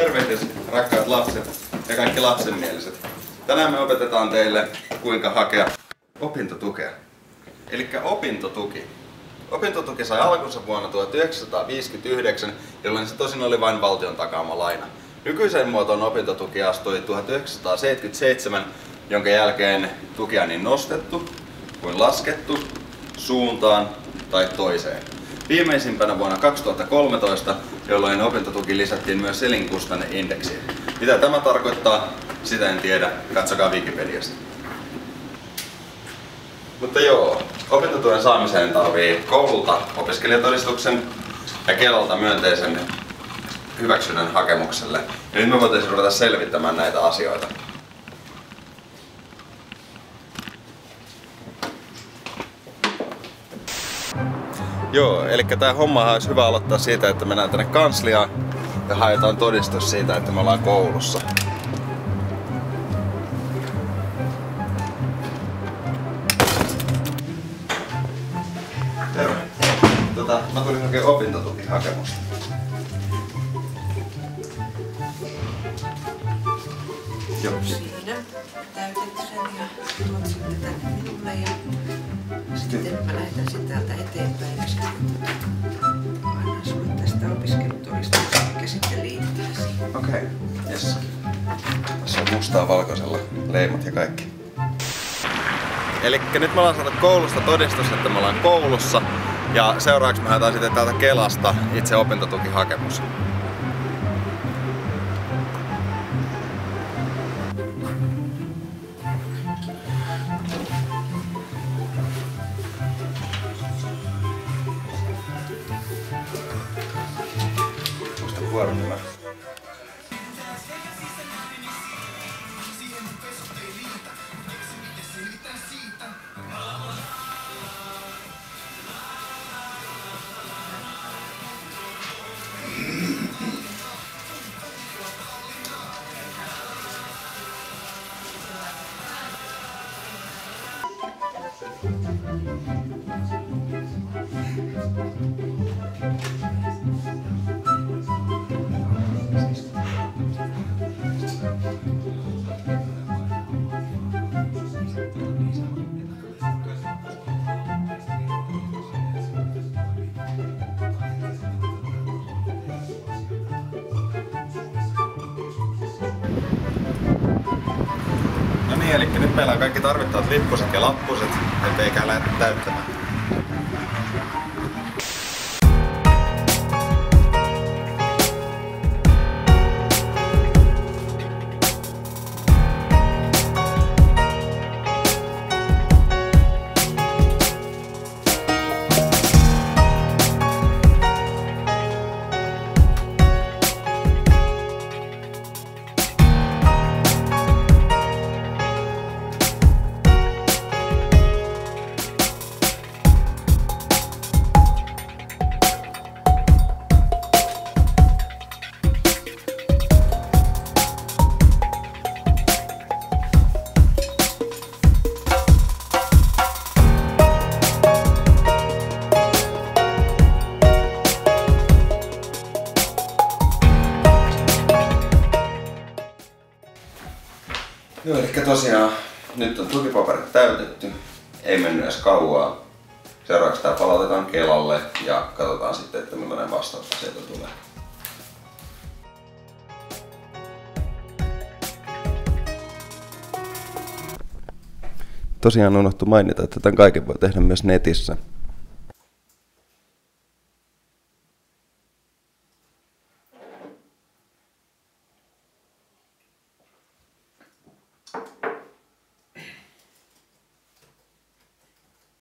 Tervehdys, rakkaat lapset ja kaikki lapsenmieliset. Tänään me opetetaan teille, kuinka hakea opintotukea. Elikkä opintotuki. Opintotuki sai alkunsa vuonna 1959, jolloin se tosin oli vain valtion takaama laina. Nykyiseen muotoon opintotuki astui 1977, jonka jälkeen tukia niin nostettu kuin laskettu suuntaan tai toiseen. Viimeisimpänä vuonna 2013, jolloin opintotuki lisättiin myös elinkustanneindeksiin. Mitä tämä tarkoittaa, sitä en tiedä. Katsokaa Wikipediasta. Mutta joo, opintotuen saamiseen tarvii koululta opiskelijatodistuksen ja Kelalta myönteisen hyväksynnän hakemukselle. Ja nyt me voitaisiin ruveta selvittämään näitä asioita. Joo, eli tää homma olisi hyvä aloittaa siitä, että mennään tänne kansliaan ja haetaan todistus siitä, että me ollaan koulussa. Terve. Mä tulin hakemaan opintotukihakemusta. Joo. Siinä täytät sen ja tuot sitten tänne minulle ja sitten mä lähetän sen täältä eteenpäin ja sitten annan sulle tästä opiskelutodistuksesta, mikä sitten liittää siihen. Okei, jes. Tässä on mustaa valkoisella leimat ja kaikki. Elikkä nyt me ollaan saatu koulusta todistus, että me ollaan koulussa. Ja seuraavaksi me haetaan sitten täältä Kelasta itse opintotukihakemus. Muista vuoronumero. No niin, eli nyt meillä on kaikki tarvittavat lippuset ja lappuset, ettei lähdetä täyttämään. Joo, eli tosiaan nyt on tukipaperit täytetty, ei mennyt edes kauaa. Seuraavaksi tää palautetaan Kelalle ja katsotaan sitten, että millainen vastaus sieltä tulee. Tosiaan unohtui mainita, että tämän kaiken voi tehdä myös netissä.